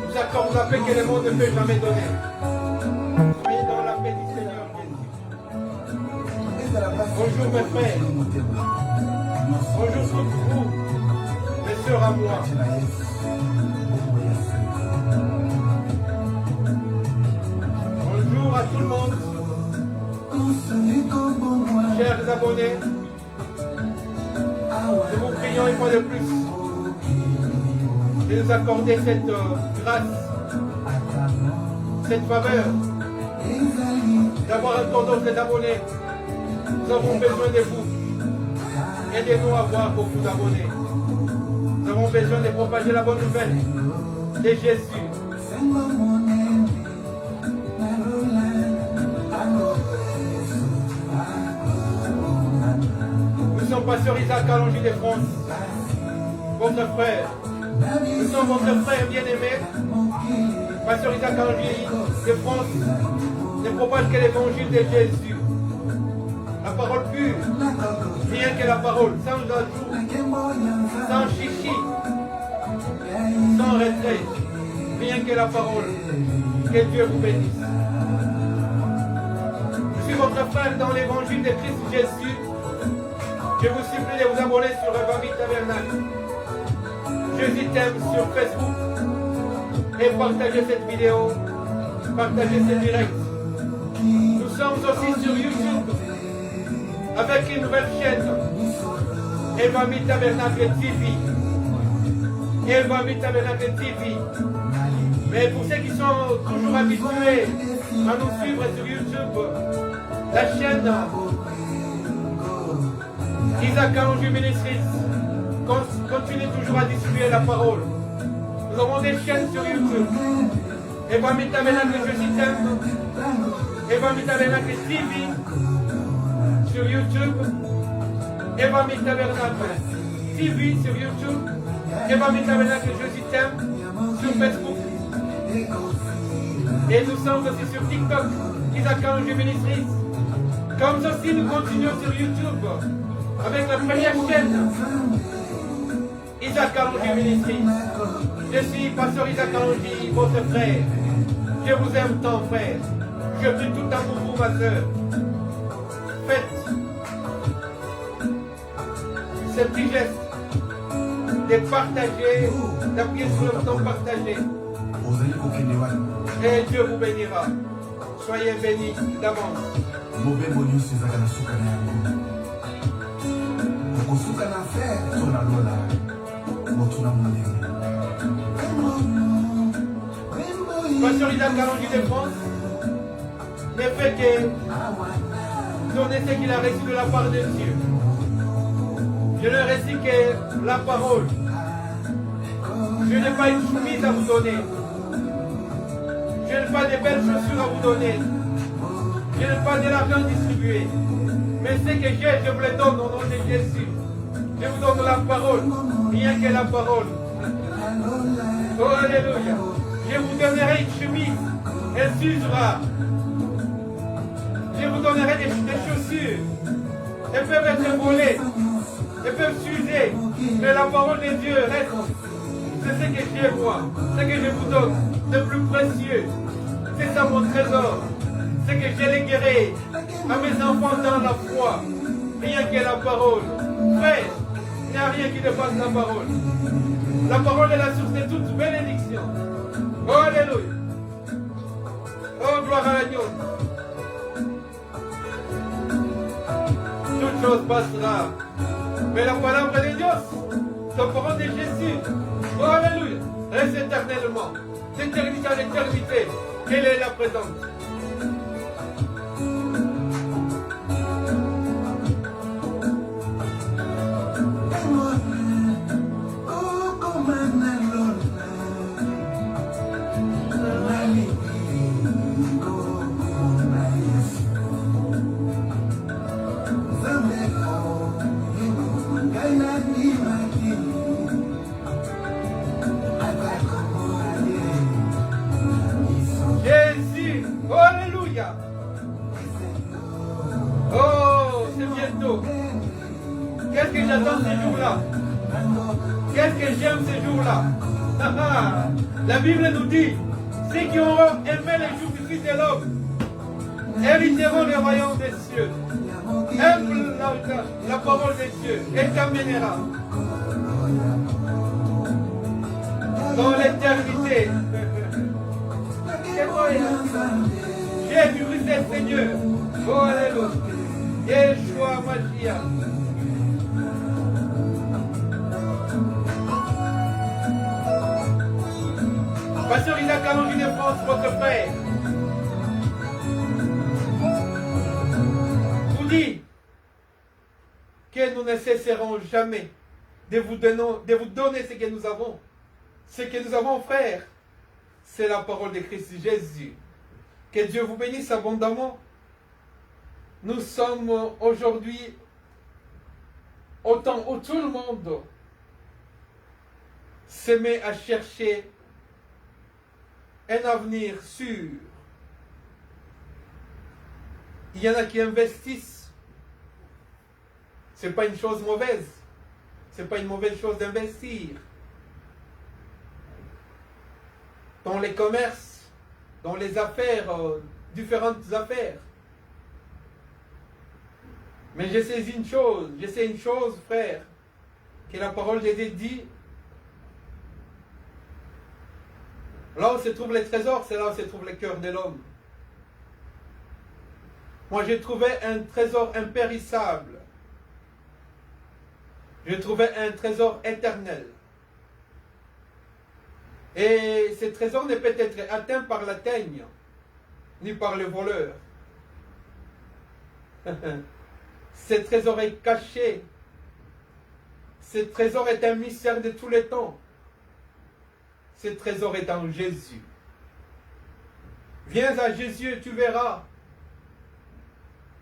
Nous accorde la paix que le monde ne peut jamais donner. Soyez dans la paix du Seigneur Jésus. Bonjour mes frères. Bonjour toutes vous, mes sœurs à moi. Bonjour à tout le monde. Chers abonnés, nous vous prions une fois de plus de nous accorder cette grâce, cette faveur d'avoir un cordon d'abonnés. Nous avons besoin de vous. Aidez-nous à avoir beaucoup d'abonnés. Nous avons besoin de propager la bonne nouvelle de Jésus. Nous sommes pasteurs Isaac Kalonji de France, votre frère. Nous sommes votre frère bien-aimé, pasteur Isaac Kalonji de France, ne propage que l'évangile de Jésus. La parole pure, rien que la parole, sans ajout, sans chichi, sans retrait, rien que la parole. Que Dieu vous bénisse. Je suis votre frère dans l'évangile de Christ Jésus. Je vous supplie de vous abonner sur Evangile Tabernacle. Jésus t'aime sur Facebook et partagez cette vidéo, partagez ce direct. Nous sommes aussi sur YouTube avec une nouvelle chaîne, Evangile Tabernacle TV. Evangile Tabernacle TV. Mais pour ceux qui sont toujours habitués à nous suivre sur YouTube, la chaîne Isaac Kalonji Ministries continue toujours à distribuer la parole. Nous avons des chaînes sur YouTube. Evangile Tabernacle Jésus t'aime. Evangile Tabernacle TV sur YouTube. Evangile Tabernacle TV sur YouTube. Evangile Tabernacle Jésus t'aime sur Facebook. Et nous sommes aussi sur TikTok, Isaac Kalonji Ministries. Comme ceci, nous continuons sur YouTube avec la première chaîne, Isaac Kalonji Ministries. Je suis pasteur Isaac Kalonji, votre frère. Je vous aime tant, frère. Je prie tout le temps pour vous, ma soeur. Faites ce petit geste de partager, d'appuyer sur le bouton partager. Et Dieu vous bénira. Soyez bénis d'avance. Pasteur Isaac Kalonji de France ne fait que donner ce qu'il a reçu de la part de Dieu. Je ne récite que la parole. Je n'ai pas une chemise à vous donner. Je n'ai pas de belles chaussures à vous donner. Je n'ai pas de l'argent distribué. Mais ce que j'ai, je vous le donne au nom de Jésus. Je vous donne la parole, rien que la parole. Oh, alléluia. Je vous donnerai une chemise, elle s'usera. Je vous donnerai des chaussures. Elles peuvent être volées, elles peuvent s'user. Mais la parole de Dieu reste. C'est ce que j'ai moi, ce que je vous donne, le plus précieux. C'est ça mon trésor. C'est que je léguerai à mes enfants dans la foi. Rien que la parole. Frère, il n'y a rien qui dépasse la parole. La parole est la source de toute bénédiction. Oh, alléluia. Oh, gloire à l'agneau. Toute chose passera. Mais la parole de Dieu, la parole de Jésus, oh, alléluia, reste éternellement. D'éternité en éternité. Quelle est la présence? Jésus, oh, alléluia. Oh, c'est bientôt. Qu'est-ce que j'attends ces jours-là? Qu'est-ce que j'aime ces jours-là? La Bible nous dit, ceux qui auront aimé les jours du Fils de l'homme hériteront le royaume des cieux. Aime la parole des cieux et t'amènera dans l'éternité. Jésus-Christ est Seigneur. Oh, alléluia. Yeshua Mashiach. Pasteur Isaac Kalonji de France, votre frère, vous dit que nous ne cesserons jamais de vous donner ce que nous avons. Ce que nous avons, frère, c'est la parole de Christ Jésus. Que Dieu vous bénisse abondamment. Nous sommes aujourd'hui au temps où tout le monde se met à chercher un avenir sûr. Il y en a qui investissent. Ce n'est pas une chose mauvaise. Ce n'est pas une mauvaise chose d'investir. Dans les commerces, dans les affaires, différentes affaires. Mais je sais une chose, frère, que la parole de Dieu dit, là où se trouvent les trésors, c'est là où se trouve le cœur de l'homme. Moi, j'ai trouvé un trésor impérissable. J'ai trouvé un trésor éternel. Et ce trésor ne peut être atteint par la teigne, ni par le voleur. Ce trésor est caché. Ce trésor est un mystère de tous les temps. Ce trésor est en Jésus. Viens à Jésus et tu verras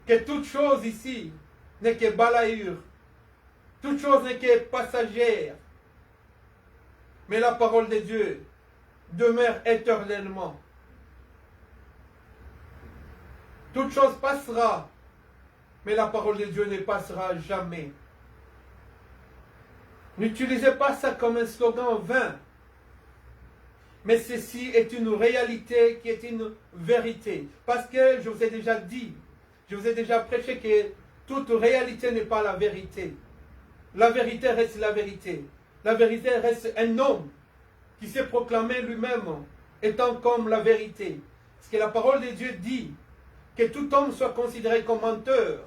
que toute chose ici n'est que balahure. Toute chose n'est que passagère. Mais la parole de Dieu demeure éternellement. Toute chose passera, mais la parole de Dieu ne passera jamais. N'utilisez pas ça comme un slogan vain. Mais ceci est une réalité qui est une vérité. Parce que je vous ai déjà dit, je vous ai déjà prêché que toute réalité n'est pas la vérité. La vérité reste la vérité. La vérité reste un homme qui s'est proclamé lui-même étant comme la vérité. Parce que la parole de Dieu dit que tout homme soit considéré comme menteur,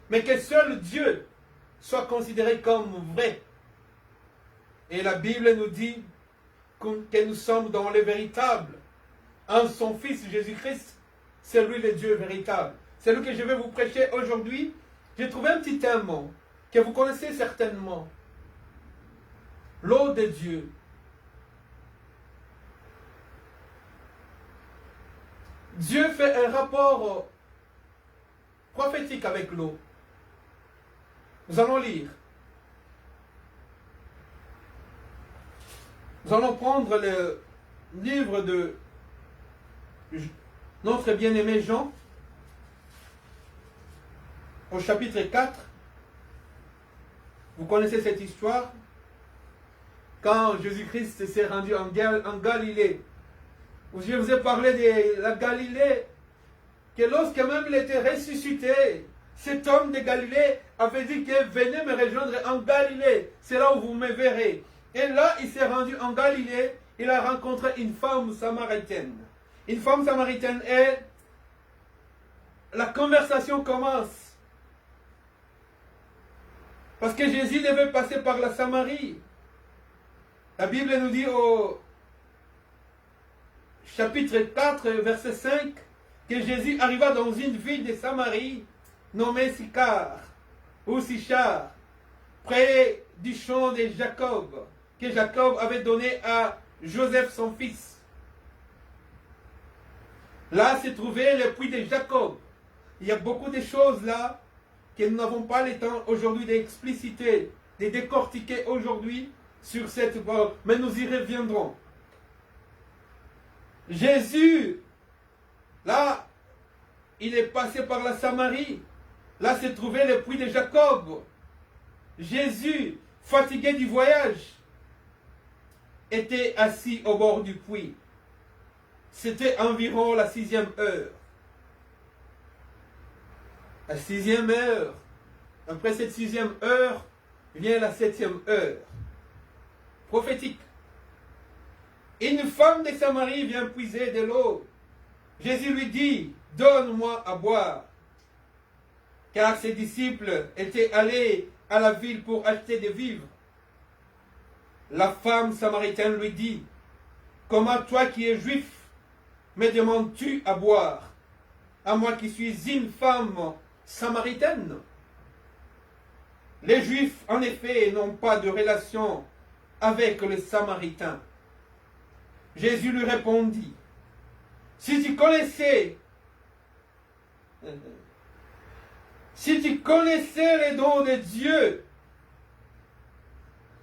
mais que seul Dieu soit considéré comme vrai. Et la Bible nous dit que nous sommes dans le véritable, en son Fils Jésus-Christ, c'est lui le Dieu véritable. C'est lui que je vais vous prêcher aujourd'hui. J'ai trouvé un petit thème que vous connaissez certainement. L'eau de Dieu. Dieu fait un rapport prophétique avec l'eau. Nous allons lire. Nous allons prendre le livre de notre bien-aimé Jean, au chapitre 4. Vous connaissez cette histoire. Quand Jésus-Christ s'est rendu en Galilée, je vous ai parlé de la Galilée, que lorsque même il était ressuscité, cet homme de Galilée avait dit que venez me rejoindre en Galilée, c'est là où vous me verrez. Et là, il s'est rendu en Galilée, il a rencontré une femme samaritaine. Une femme samaritaine et la conversation commence. Parce que Jésus devait passer par la Samarie. La Bible nous dit au chapitre 4, verset 5, que Jésus arriva dans une ville de Samarie nommée Sychar, ou Sichar, près du champ de Jacob, que Jacob avait donné à Joseph son fils. Là se trouvait le puits de Jacob. Il y a beaucoup de choses là que nous n'avons pas le temps aujourd'hui d'expliciter, de décortiquer aujourd'hui sur cette parole, mais nous y reviendrons. Jésus, là, il est passé par la Samarie. Là se trouvait le puits de Jacob. Jésus, fatigué du voyage, était assis au bord du puits. C'était environ la 6e heure. La 6e heure. Après cette 6e heure, vient la 7e heure. Prophétique. Une femme de Samarie vient puiser de l'eau. Jésus lui dit, donne-moi à boire. Car ses disciples étaient allés à la ville pour acheter des vivres. La femme samaritaine lui dit, comment toi qui es juif, me demandes-tu à boire, à moi qui suis une femme samaritaine? Les Juifs, en effet, n'ont pas de relation avec les Samaritains. Jésus lui répondit, si tu connaissais les dons de Dieu,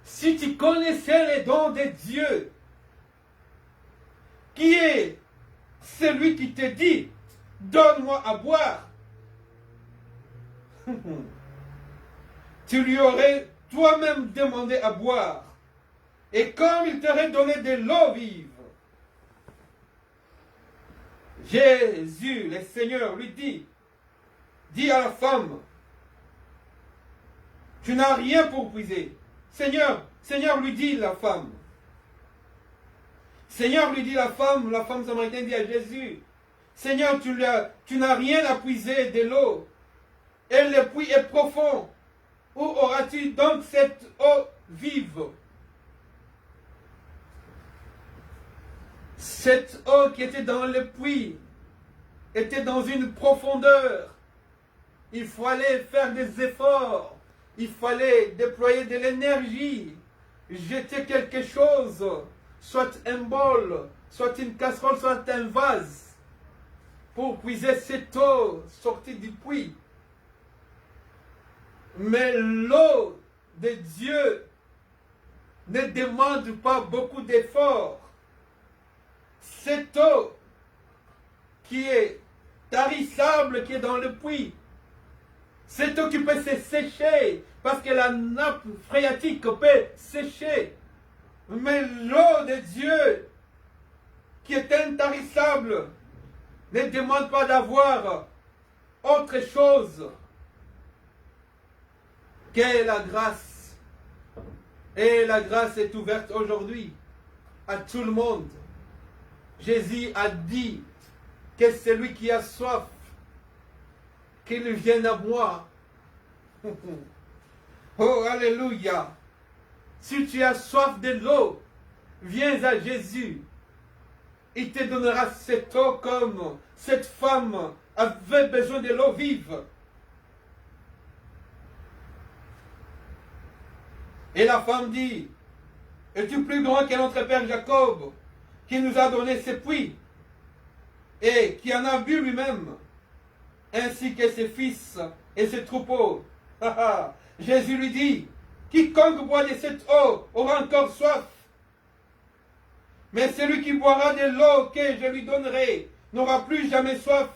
si tu connaissais les dons de Dieu, qui est celui qui te dit, donne-moi à boire, tu lui aurais toi-même demandé à boire, et comme il t'aurait donné de l'eau vive. Jésus, le Seigneur, lui dit à la femme, tu n'as rien pour puiser. Seigneur, lui dit la femme. Seigneur, lui dit la femme samaritaine dit à Jésus, Seigneur, tu n'as rien à puiser de l'eau, et le puits est profond. Où auras-tu donc cette eau vive? Cette eau qui était dans le puits était dans une profondeur. Il fallait faire des efforts. Il fallait déployer de l'énergie. Jeter quelque chose, soit un bol, soit une casserole, soit un vase, pour puiser cette eau sortie du puits. Mais l'eau de Dieu ne demande pas beaucoup d'efforts. Cette eau qui est tarissable, qui est dans le puits, cette eau qui peut se sécher, parce que la nappe phréatique peut sécher. Mais l'eau de Dieu, qui est intarissable, ne demande pas d'avoir autre chose que la grâce. Et la grâce est ouverte aujourd'hui à tout le monde. Jésus a dit que celui qui a soif, qu'il vienne à moi. Oh, alléluia. Si tu as soif de l'eau, viens à Jésus. Il te donnera cette eau comme cette femme avait besoin de l'eau vive. Et la femme dit, es-tu plus grand que notre père Jacob, qui nous a donné ce puits, et qui en a bu lui-même, ainsi que ses fils et ses troupeaux? Jésus lui dit, quiconque boit de cette eau aura encore soif. Mais celui qui boira de l'eau que je lui donnerai n'aura plus jamais soif.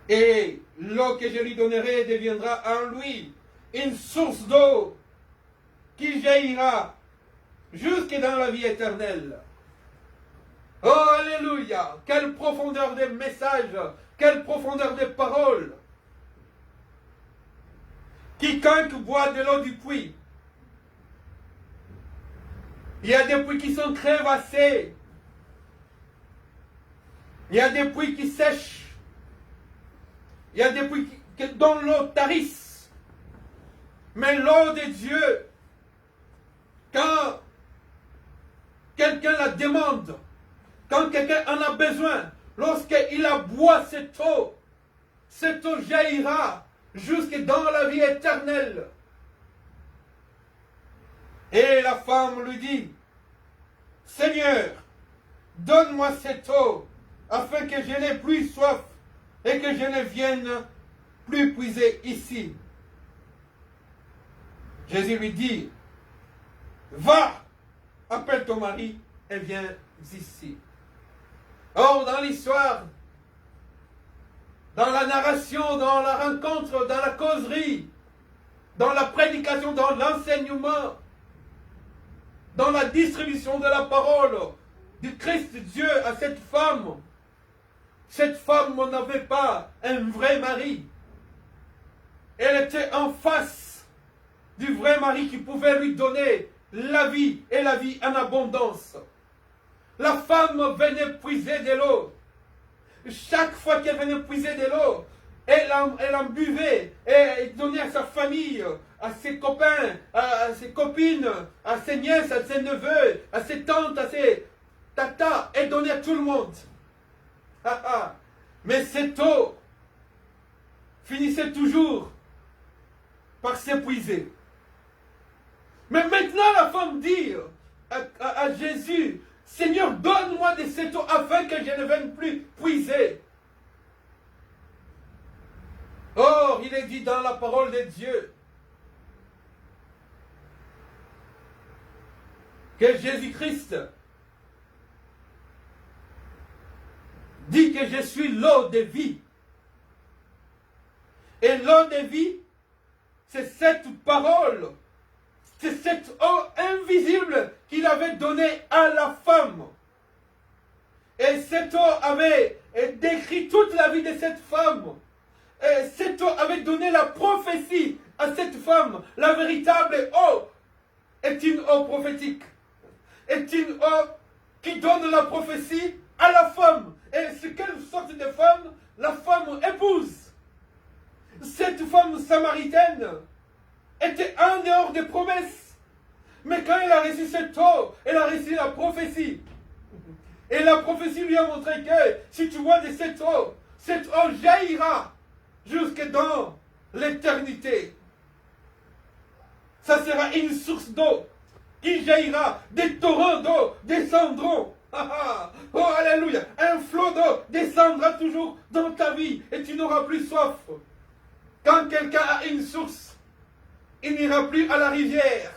Et l'eau que je lui donnerai deviendra en lui une source d'eau qui jaillira jusque dans la vie éternelle. Oh, alléluia! Quelle profondeur de message, quelle profondeur de parole! Quiconque boit de l'eau du puits, il y a des puits qui sont crevassés, il y a des puits qui sèchent, il y a des puits dont l'eau tarisse. Mais l'eau de Dieu, quand quelqu'un la demande, quand quelqu'un en a besoin, lorsqu'il a boit cette eau jaillira jusque dans la vie éternelle. Et la femme lui dit, Seigneur, donne-moi cette eau, afin que je n'ai plus soif et que je ne vienne plus puiser ici. Jésus lui dit, va, appelle ton mari et viens ici. Or, dans l'histoire, dans la narration, dans la rencontre, dans la causerie, dans la prédication, dans l'enseignement, dans la distribution de la parole du Christ Dieu à cette femme. Cette femme n'avait pas un vrai mari. Elle était en face du vrai mari qui pouvait lui donner la vie et la vie en abondance. La femme venait puiser de l'eau. Chaque fois qu'elle venait puiser de l'eau, elle en buvait et donnait à sa famille, à ses copains, à ses copines, à ses nièces, à ses neveux, à ses tantes, à ses tatas. Elle donnait à tout le monde. Mais cette eau finissait toujours par s'épuiser. Mais maintenant la femme dit à Jésus, Seigneur, donne-moi de cette eau afin que je ne vienne plus puiser. Or, il est dit dans la parole de Dieu que Jésus-Christ dit que je suis l'eau de vie. Et l'eau de vie, c'est cette parole, c'est cette eau invisible qu'il avait donnée à la femme. Et cette eau avait décrit toute la vie de cette femme. Et cette eau avait donné la prophétie à cette femme. La véritable eau est une eau prophétique. Est une eau qui donne la prophétie à la femme. Et c'est quelle sorte de femme? La femme épouse. Cette femme samaritaine était en dehors des promesses. Mais quand elle a reçu cette eau, elle a reçu la prophétie. Et la prophétie lui a montré que si tu vois de cette eau jaillira jusque dans l'éternité. Ça sera une source d'eau qui jaillira, des torrents d'eau descendront. Oh, alléluia. Un flot d'eau descendra toujours dans ta vie et tu n'auras plus soif. Quand quelqu'un a une source, il n'ira plus à la rivière.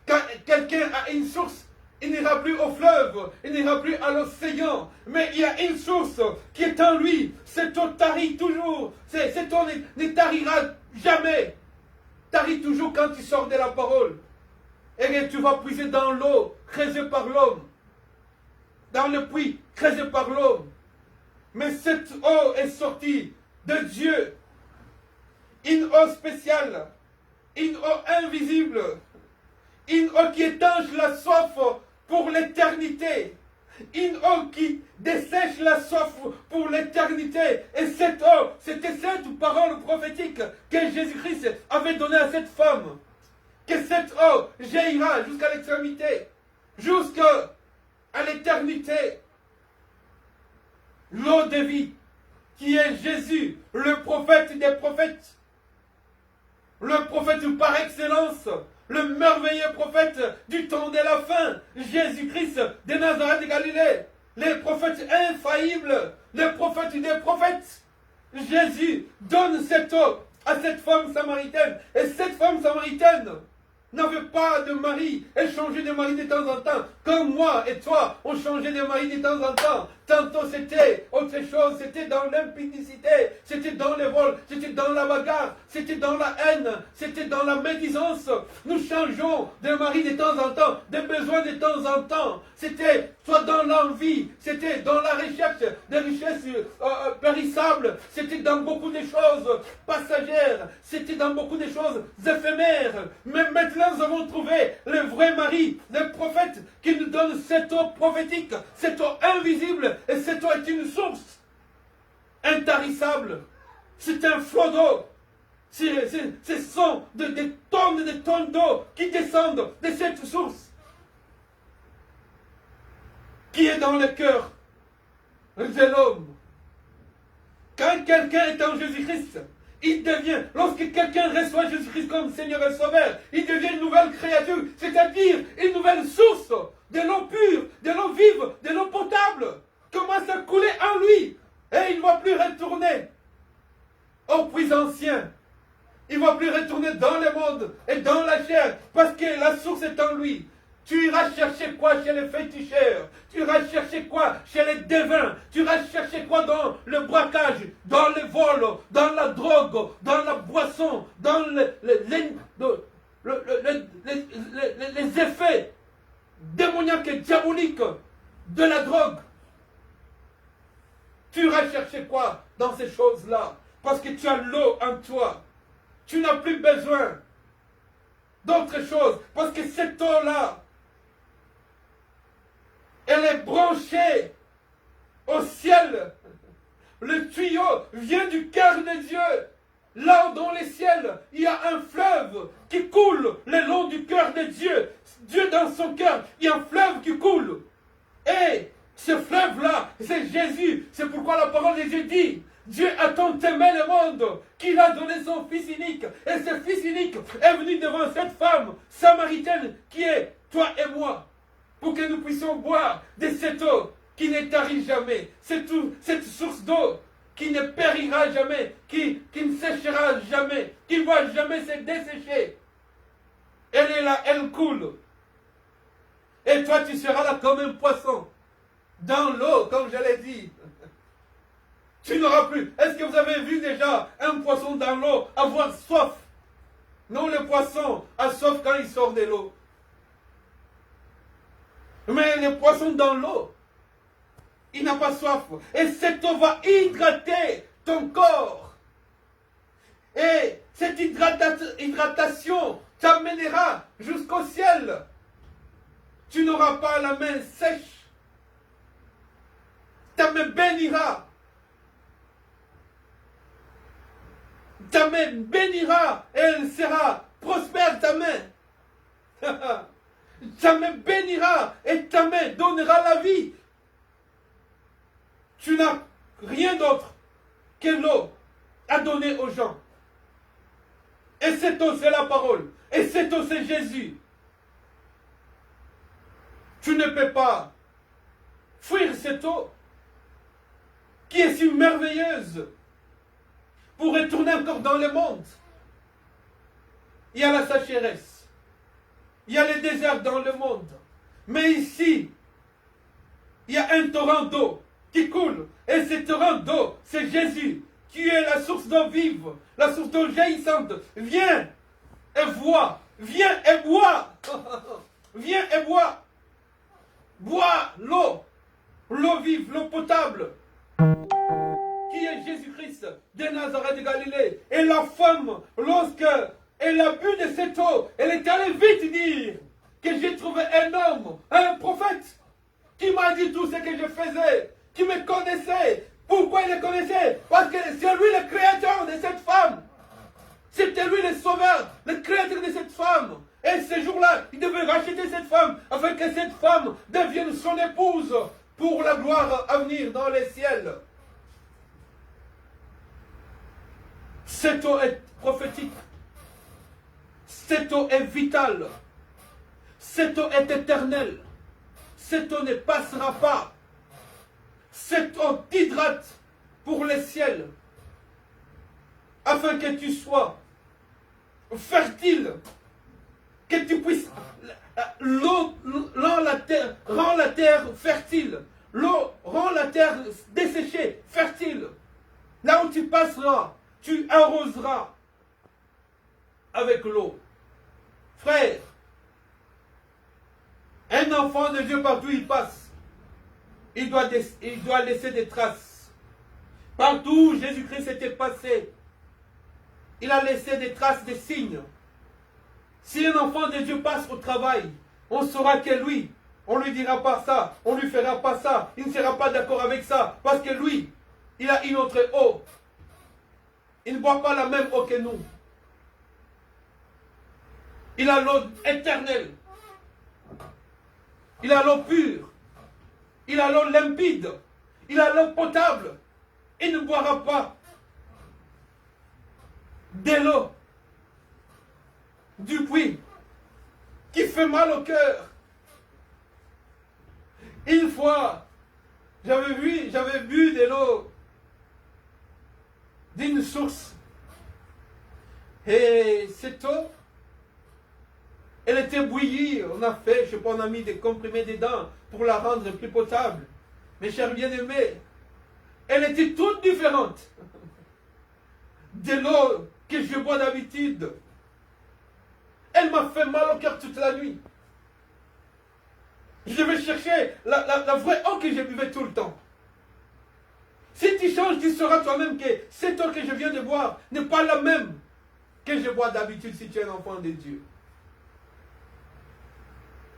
Quand quelqu'un a une source, il n'ira plus au fleuve, il n'ira plus à l'océan. Mais il y a une source qui est en lui. Cette eau tarit toujours. Cette eau ne tarira jamais. Tarit toujours quand tu sors de la parole. Et tu vas puiser dans l'eau creusée par l'homme. Dans le puits creusé par l'homme. Mais cette eau est sortie de Dieu. Une eau spéciale. Une eau invisible. Une eau qui étanche la soif pour l'éternité. Une eau qui dessèche la soif pour l'éternité. Et cette eau, c'était cette parole prophétique que Jésus-Christ avait donnée à cette femme. Que cette eau jaillira jusqu'à l'extrémité. Jusqu'à l'éternité. L'eau de vie, qui est Jésus, le prophète des prophètes. Le prophète par excellence. Le merveilleux prophète du temps de la fin, Jésus-Christ de Nazareth de Galilée, les prophètes infaillibles, les prophètes des prophètes. Jésus donne cette eau à cette femme samaritaine. Et cette femme samaritaine n'avait pas de mari. Elle changeait de mari de temps en temps. Comme moi et toi, on changeait de mari de temps en temps. Tantôt c'était autre chose, c'était dans l'impudicité, c'était dans le vol, c'était dans la bagarre, c'était dans la haine, c'était dans la médisance. Nous changeons de mari de temps en temps, de besoins de temps en temps. C'était soit dans l'envie, c'était dans la recherche des richesses périssables, c'était dans beaucoup de choses passagères, c'était dans beaucoup de choses éphémères. Mais maintenant nous avons trouvé le vrai mari, le prophète qui nous donne cette eau prophétique, cette eau invisible. Et cette eau est une source intarissable. C'est un flot d'eau. Ce sont des tonnes d'eau qui descendent de cette source qui est dans le cœur de l'homme. Quand quelqu'un est en Jésus-Christ, il devient, lorsque quelqu'un reçoit Jésus-Christ comme Seigneur et Sauveur, il devient une nouvelle créature, c'est-à-dire une nouvelle source de l'eau pure, de l'eau vive, de l'eau potable. Commence à couler en lui. Et il ne va plus retourner au puits ancien. Il ne va plus retourner dans le monde et dans la chair. Parce que la source est en lui. Tu iras chercher quoi chez les féticheurs? Tu iras chercher quoi chez les devins? Tu iras chercher quoi dans le braquage, dans le vol, dans la drogue, dans la boisson, dans les effets démoniaque et diabolique de la drogue. Tu iras chercher quoi dans ces choses-là? Parce que tu as l'eau en toi. Tu n'as plus besoin d'autre chose. Parce que cette eau-là, elle est branchée au ciel. Le tuyau vient du cœur de Dieu. Là dans les ciels, il y a un fleuve qui coule le long du cœur de Dieu. Dieu dans son cœur, il y a un fleuve qui coule. Et ce fleuve-là, c'est Jésus. C'est pourquoi la parole de Dieu dit, Dieu a tant aimé le monde qu'il a donné son Fils unique. Et ce Fils unique est venu devant cette femme samaritaine qui est toi et moi. Pour que nous puissions boire de cette eau qui ne tarit jamais. Cette source d'eau qui ne périra jamais, qui ne séchera jamais, qui ne va jamais se dessécher. Elle est là, elle coule. Et toi, tu seras là comme un poisson. Dans l'eau, comme je l'ai dit. Tu n'auras plus. Est-ce que vous avez vu déjà un poisson dans l'eau avoir soif? Non, le poisson a soif quand il sort de l'eau. Mais le poisson dans l'eau, il n'a pas soif. Et cette eau va hydrater ton corps. Et cette hydratation t'amènera jusqu'au ciel. Tu n'auras pas la main sèche. Ta main bénira. Ta main bénira et elle sera prospère ta main. Ta main bénira et ta main donnera la vie. Tu n'as rien d'autre que l'eau à donner aux gens. Et cette eau, c'est la parole. Et cette eau, c'est Jésus. Tu ne peux pas fuir cette eau qui est si merveilleuse pour retourner encore dans le monde. Il y a la sécheresse. Il y a le désert dans le monde. Mais ici, il y a un torrent d'eau qui coule. Et ce torrent d'eau, c'est Jésus, qui est la source d'eau vive, la source d'eau jaillissante. Viens et vois. Viens et bois. Viens et bois. Bois l'eau. L'eau vive, l'eau potable. Qui est Jésus-Christ de Nazareth de Galilée. Et la femme, lorsque elle a bu de cette eau, elle est allée vite dire que j'ai trouvé un homme, un prophète, qui m'a dit tout ce que je faisais, qui me connaissait. Pourquoi il le connaissait? Parce que c'est lui le créateur de cette femme. C'était lui le sauveur, le créateur de cette femme. Et ce jour-là, il devait racheter cette femme afin que cette femme devienne son épouse pour la gloire à venir dans les ciels. Cette eau est prophétique. Cette eau est vitale. Cette eau est éternelle. Cette eau ne passera pas. Cette eau t'hydrate pour le ciel. Afin que tu sois fertile. Que tu puisses... L'eau rend la terre fertile. L'eau rend la terre desséchée, fertile. Là où tu passeras, tu arroseras avec l'eau. Frère, un enfant de Dieu, partout il passe, il doit laisser des traces. Partout où Jésus-Christ était passé, il a laissé des traces, des signes. Si un enfant de Dieu passe au travail, on saura que lui, on ne lui dira pas ça, on ne lui fera pas ça, il ne sera pas d'accord avec ça, parce que lui, il a une autre eau. Il ne boit pas la même eau que nous. Il a l'eau éternelle. Il a l'eau pure. Il a l'eau limpide. Il a l'eau potable. Il ne boira pas de l'eau du puits qui fait mal au cœur. Une fois, j'avais bu de l'eau d'une source. Et cette eau, elle était bouillie. On a fait, je sais pas, on a mis des comprimés dedans pour la rendre plus potable. Mes chers bien-aimés, elle était toute différente de l'eau que je bois d'habitude. Elle m'a fait mal au cœur toute la nuit. Je vais chercher la vraie eau que je buvais tout le temps. Si tu changes, tu sauras toi-même que cette eau que je viens de boire n'est pas la même que je bois d'habitude si tu es un enfant de Dieu.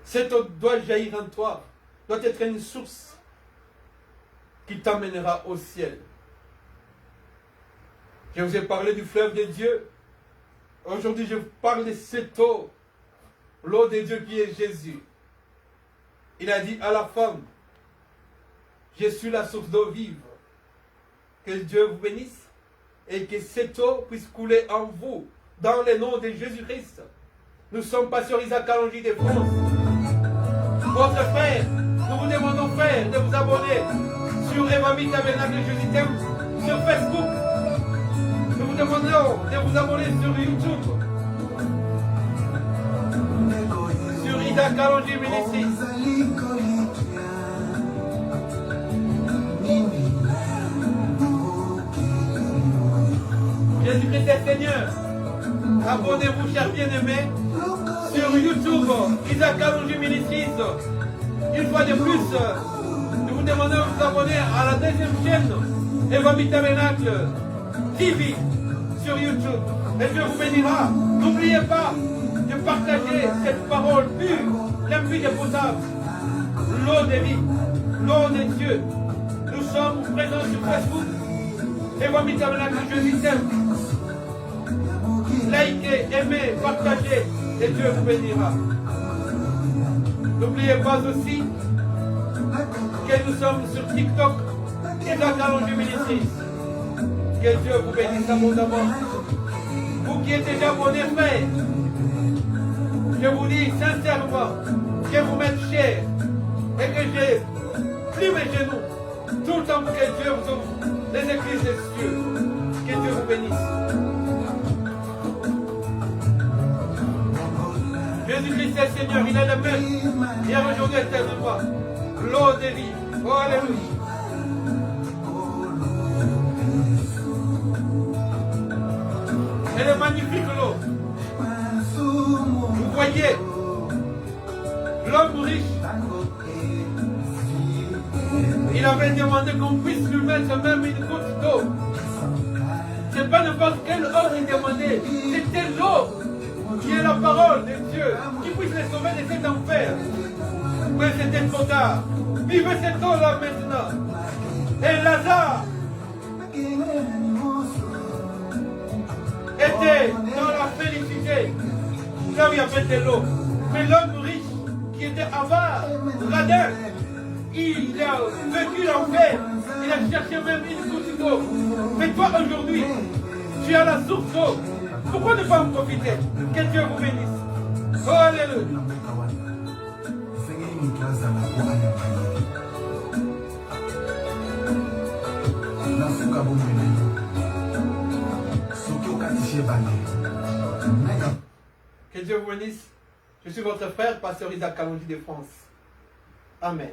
Cette eau doit jaillir en toi, doit être une source qui t'amènera au ciel. Je vous ai parlé du fleuve de Dieu. Aujourd'hui, je vous parle de cette eau, l'eau de Dieu qui est Jésus. Il a dit à la femme, je suis la source d'eau vive. Que Dieu vous bénisse et que cette eau puisse couler en vous, dans le nom de Jésus-Christ. Nous sommes pasteurs Isaac Kalonji de France. Votre frère, nous vous demandons, frère, de vous abonner sur Evami Tabernacle Jésus t'aime sur Facebook. Nous vous demandons de vous abonner sur YouTube, sur Isaac Kalonji Ministries. Jésus-Christ est Seigneur. Abonnez-vous, chers bien-aimés, sur YouTube, Isaac Kalonji Ministries. Une fois de plus, nous vous demandons de vous abonner à la deuxième chaîne, Evami Tabernacle TV, sur YouTube. Et Dieu vous bénira. N'oubliez pas de partager cette parole pure, limpide et potable. L'eau de vie, l'eau de Dieu. Nous sommes présents sur Facebook. Evami Tabernacle, Jésus t'aime. Likez, aimez, partagez, et Dieu vous bénira. N'oubliez pas aussi que nous sommes sur TikTok et dans Kalonji Ministries. Que Dieu vous bénisse abondamment. Vous qui êtes déjà abonnés, frères, je vous dis sincèrement que vous m'êtes chers et que j'ai pris mes genoux tout le temps pour que Dieu vous ouvre les églises des cieux. Que Dieu vous bénisse. Jésus-Christ est Seigneur, il est le même. Hier, aujourd'hui, éternellement. L'eau de vie. Oh, alléluia. Elle est magnifique, l'eau. Vous voyez, l'homme riche, il avait demandé qu'on puisse lui mettre même une goutte d'eau. Ce n'est pas n'importe quelle eau qu'il demandait. C'était l'eau qui est la parole de Dieu, qui puisse les sauver de cet enfer. Mais c'était trop tard. Vivez cette eau-là maintenant. Et Lazare était dans la félicité, là où il y avait de l'eau. Mais l'homme riche, qui était avare, radin, il a vécu l'enfer. Il a cherché même une goutte d'eau. Mais toi, aujourd'hui, tu as la source d'eau. Pourquoi ne pas en profiter? Que Dieu vous bénisse. Oh, alléluia. Que Dieu vous bénisse. Je suis votre frère, pasteur Isaac Kalonji de France. Amen.